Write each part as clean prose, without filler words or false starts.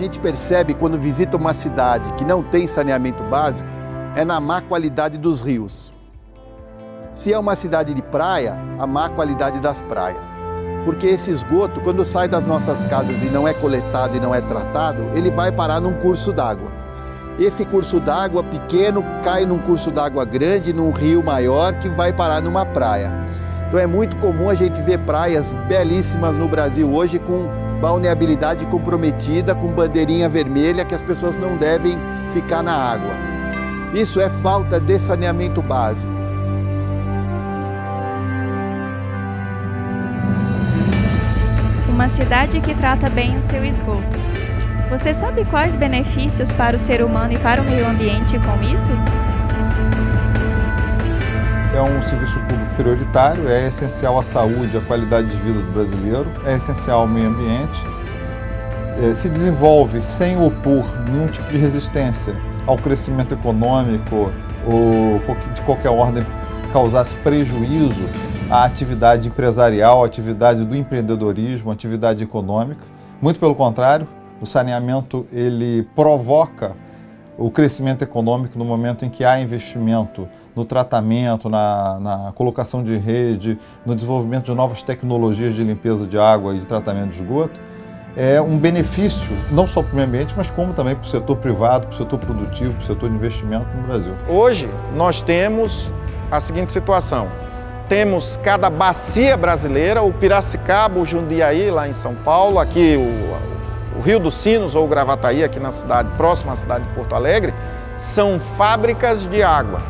gente percebe quando visita uma cidade que não tem saneamento básico é na má qualidade dos rios. Se é uma cidade de praia, a má qualidade das praias. Porque esse esgoto, quando sai das nossas casas e não é coletado e não é tratado, ele vai parar num curso d'água. Esse curso d'água pequeno cai num curso d'água grande, num rio maior, que vai parar numa praia. Então é muito comum a gente ver praias belíssimas no Brasil hoje com balneabilidade comprometida, com bandeirinha vermelha, que as pessoas não devem ficar na água. Isso é falta de saneamento básico. Uma cidade que trata bem o seu esgoto. Você sabe quais benefícios para o ser humano e para o meio ambiente com isso? É um serviço público prioritário, é essencial à saúde, à qualidade de vida do brasileiro, é essencial ao meio ambiente, se desenvolve sem opor nenhum tipo de resistência ao crescimento econômico ou de qualquer ordem que causasse prejuízo à atividade empresarial, à atividade do empreendedorismo, à atividade econômica. Muito pelo contrário, o saneamento ele provoca o crescimento econômico no momento em que há investimento no tratamento, na colocação de rede, no desenvolvimento de novas tecnologias de limpeza de água e de tratamento de esgoto. É um benefício não só para o meio ambiente, mas como também para o setor privado, para o setor produtivo, para o setor de investimento no Brasil. Hoje nós temos a seguinte situação. Temos cada bacia brasileira, o Piracicaba, o Jundiaí, lá em São Paulo, aqui o Rio dos Sinos ou o Gravataí, aqui na cidade, próxima à cidade de Porto Alegre, são fábricas de água.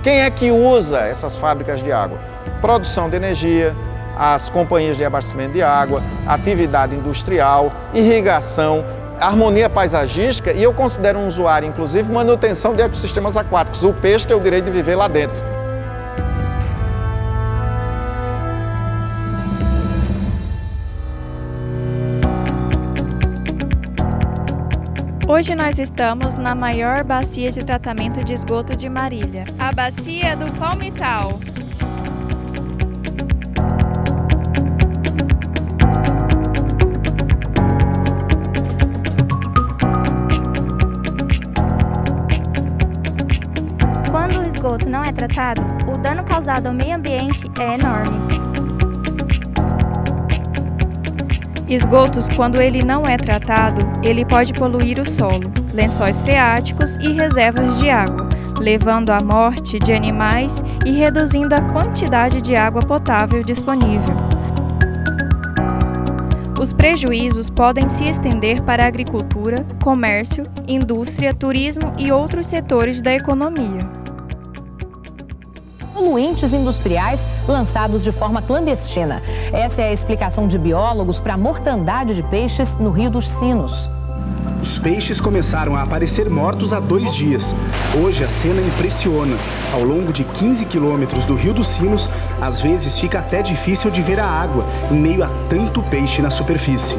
Quem é que usa essas fábricas de água? Produção de energia, as companhias de abastecimento de água, atividade industrial, irrigação, harmonia paisagística e eu considero um usuário, inclusive, manutenção de ecossistemas aquáticos. O peixe tem o direito de viver lá dentro. Hoje nós estamos na maior bacia de tratamento de esgoto de Marília, a Bacia do Palmital. Quando o esgoto não é tratado, o dano causado ao meio ambiente é enorme. Esgotos, quando ele não é tratado, ele pode poluir o solo, lençóis freáticos e reservas de água, levando à morte de animais e reduzindo a quantidade de água potável disponível. Os prejuízos podem se estender para a agricultura, comércio, indústria, turismo e outros setores da economia. Poluentes industriais lançados de forma clandestina. Essa é a explicação de biólogos para a mortandade de peixes no Rio dos Sinos. Os peixes começaram a aparecer mortos há 2 dias. Hoje a cena impressiona. Ao longo de 15 quilômetros do Rio dos Sinos, às vezes fica até difícil de ver a água, em meio a tanto peixe na superfície.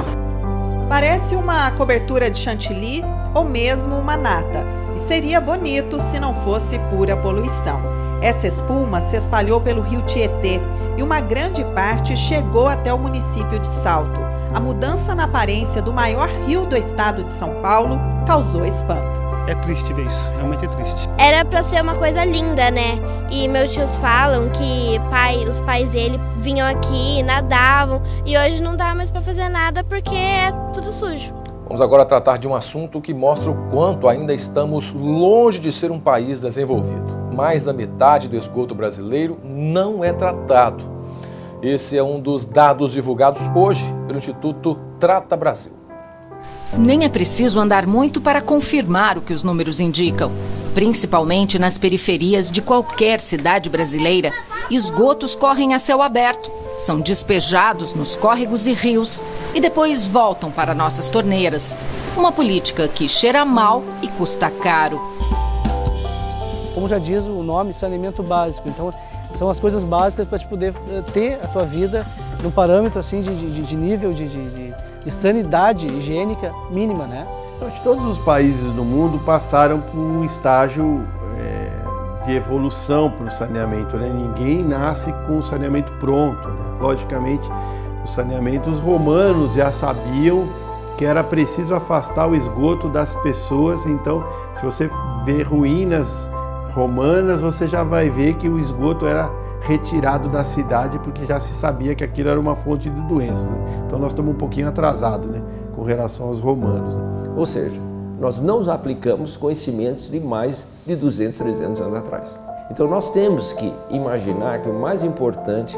Parece uma cobertura de chantilly ou mesmo uma nata. E seria bonito se não fosse pura poluição. Essa espuma se espalhou pelo rio Tietê e uma grande parte chegou até o município de Salto. A mudança na aparência do maior rio do estado de São Paulo causou espanto. É triste ver isso, realmente é triste. Era pra ser uma coisa linda, né? E meus tios falam que os pais dele vinham aqui, nadavam, e hoje não dá mais pra fazer nada porque é tudo sujo. Vamos agora tratar de um assunto que mostra o quanto ainda estamos longe de ser um país desenvolvido. Mais da metade do esgoto brasileiro não é tratado. Esse é um dos dados divulgados hoje pelo Instituto Trata Brasil. Nem é preciso andar muito para confirmar o que os números indicam. Principalmente nas periferias de qualquer cidade brasileira, esgotos correm a céu aberto, são despejados nos córregos e rios e depois voltam para nossas torneiras. Uma política que cheira mal e custa caro. Como já diz o nome, saneamento básico. Então, são as coisas básicas para poder ter a tua vida num parâmetro assim, de nível de sanidade higiênica mínima, né? Acho que todos os países do mundo passaram por um estágio de evolução para o saneamento, né? Ninguém nasce com o saneamento pronto, né? Logicamente, os saneamentos romanos já sabiam que era preciso afastar o esgoto das pessoas. Então, se você vê ruínas romanas, você já vai ver que o esgoto era retirado da cidade, porque já se sabia que aquilo era uma fonte de doenças, né? Então nós estamos um pouquinho atrasados, né, com relação aos romanos, né? Ou seja, nós não aplicamos conhecimentos de mais de 200, 300 anos atrás. Então nós temos que imaginar que o mais importante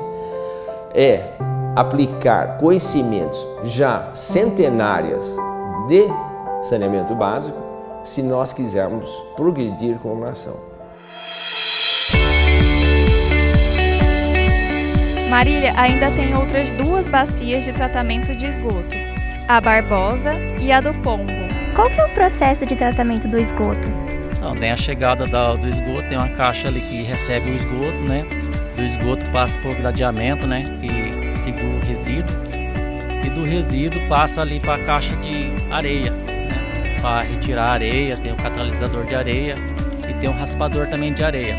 é aplicar conhecimentos já centenários de saneamento básico se nós quisermos progredir como nação. Marília ainda tem outras 2 bacias de tratamento de esgoto, a Barbosa e a do Pombo. Qual que é o processo de tratamento do esgoto? Não, tem a chegada do esgoto, tem uma caixa ali que recebe o esgoto, né? Do esgoto passa por gradeamento, né? Que segura o resíduo. E do resíduo passa ali para a caixa de areia, né? Para retirar a areia, tem o catalisador de areia e tem um raspador também de areia.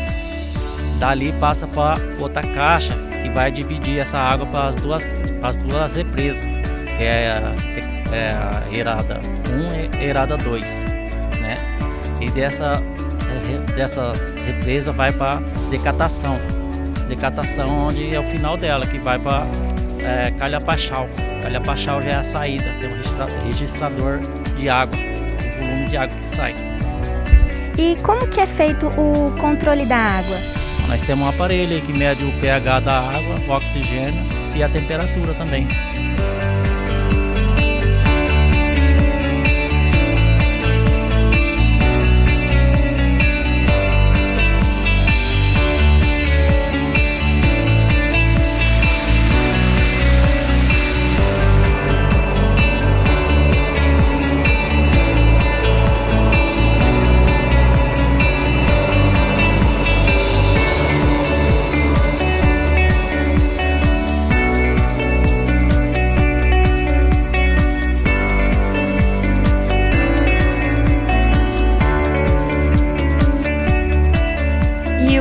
Dali passa para outra caixa que vai dividir essa água para as duas represas, que é a Erada 1 e Erada 2, né? E dessas represas vai para decatação, onde é o final dela, que vai para Calha-Pachau. Calha-Pachau já é a saída, tem um registrador de água, o volume de água que sai. E como que é feito o controle da água? Nós temos um aparelho aí que mede o pH da água, o oxigênio e a temperatura também.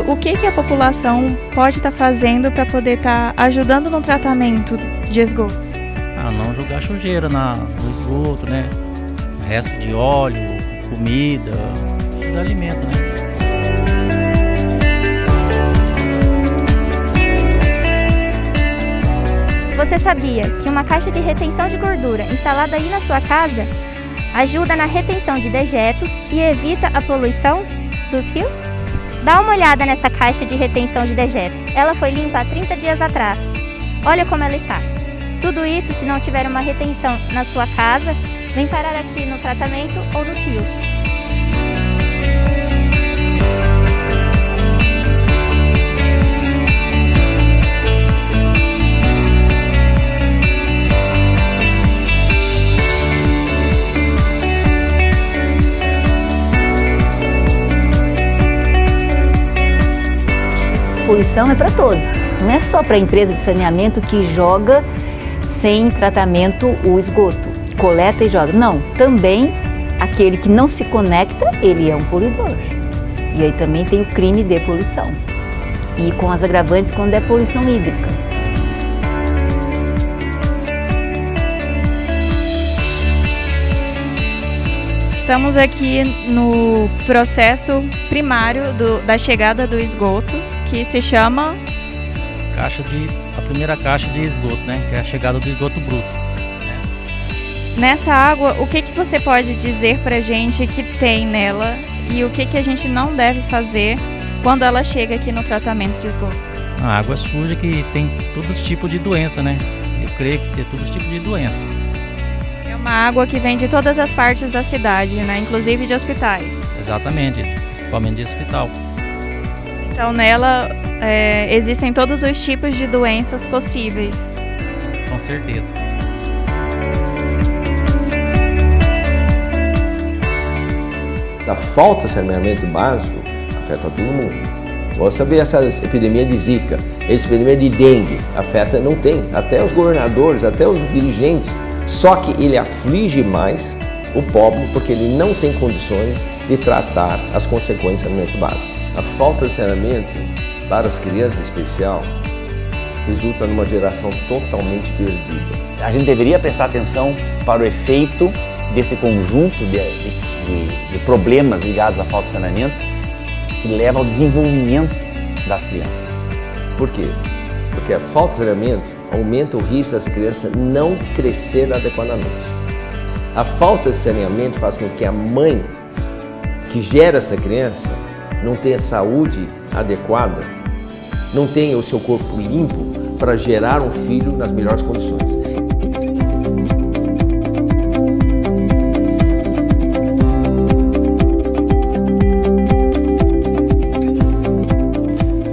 O que a população pode estar fazendo para poder estar ajudando no tratamento de esgoto? Não jogar sujeira no esgoto, né? Resto de óleo, comida, esses alimentos, né? Você sabia que uma caixa de retenção de gordura instalada aí na sua casa ajuda na retenção de dejetos e evita a poluição dos rios? Dá uma olhada nessa caixa de retenção de dejetos. Ela foi limpa há 30 dias atrás. Olha como ela está. Tudo isso, se não tiver uma retenção na sua casa, vem parar aqui no tratamento ou nos rios. Poluição é para todos, não é só para a empresa de saneamento que joga sem tratamento o esgoto, coleta e joga. Não, também aquele que não se conecta, ele é um poluidor. E aí também tem o crime de poluição. E com as agravantes quando é poluição hídrica. Estamos aqui no processo primário da chegada do esgoto, que se chama... A primeira caixa de esgoto, né? Que é a chegada do esgoto bruto. Né? Nessa água, o que você pode dizer pra gente que tem nela e o que a gente não deve fazer quando ela chega aqui no tratamento de esgoto? A água suja que tem todos os tipos de doença, né? Eu creio que tem todos os tipos de doença. É uma água que vem de todas as partes da cidade, né? Inclusive de hospitais. Exatamente, principalmente de hospital. Então nela existem todos os tipos de doenças possíveis. Sim, com certeza. A falta de saneamento básico afeta todo mundo. Vamos saber essa epidemia de Zika, essa epidemia de dengue, afeta, não tem, até os governadores, até os dirigentes, só que ele aflige mais o pobre porque ele não tem condições de tratar as consequências do saneamento básico. A falta de saneamento para as crianças em especial resulta numa geração totalmente perdida. A gente deveria prestar atenção para o efeito desse conjunto de problemas ligados à falta de saneamento que leva ao desenvolvimento das crianças. Por quê? Porque a falta de saneamento aumenta o risco das crianças não crescerem adequadamente. A falta de saneamento faz com que a mãe que gera essa criança não tenha saúde adequada, não tenha o seu corpo limpo para gerar um filho nas melhores condições.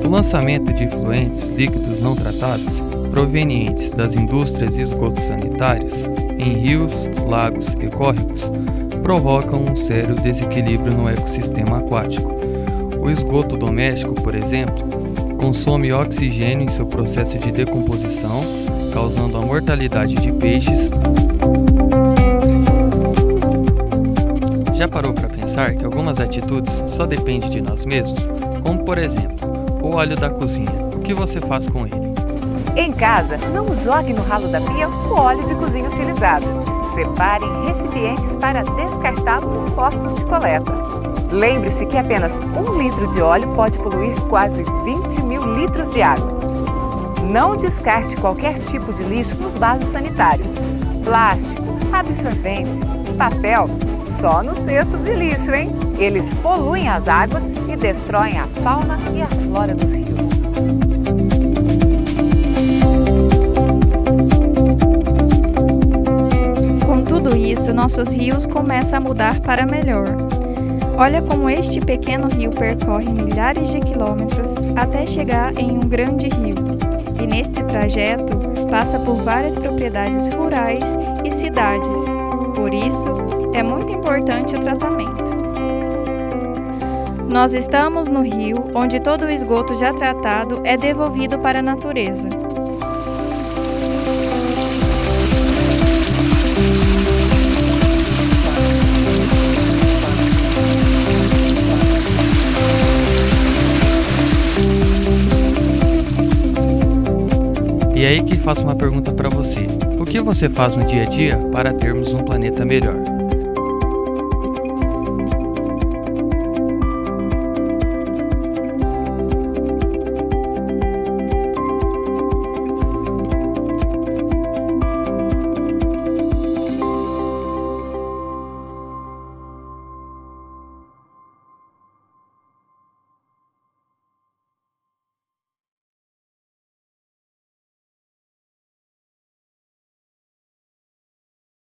O lançamento de efluentes líquidos não tratados provenientes das indústrias e esgotos sanitários em rios, lagos e córregos provocam um sério desequilíbrio no ecossistema aquático. O esgoto doméstico, por exemplo, consome oxigênio em seu processo de decomposição, causando a mortalidade de peixes. Já parou para pensar que algumas atitudes só dependem de nós mesmos? Como, por exemplo, o óleo da cozinha. O que você faz com ele? Em casa, não jogue no ralo da pia o óleo de cozinha utilizado. Separe em recipientes para descartá-lo nos postos de coleta. Lembre-se que apenas 1 litro de óleo pode poluir quase 20 mil litros de água. Não descarte qualquer tipo de lixo nos vasos sanitários. Plástico, absorvente, papel, só no cesto de lixo, hein? Eles poluem as águas e destroem a fauna e a flora dos rios. Com tudo isso, nossos rios começam a mudar para melhor. Olha como este pequeno rio percorre milhares de quilômetros até chegar em um grande rio. E neste trajeto passa por várias propriedades rurais e cidades. Por isso, é muito importante o tratamento. Nós estamos no rio, onde todo o esgoto já tratado é devolvido para a natureza. E aí que faço uma pergunta para você. O que você faz no dia a dia para termos um planeta melhor?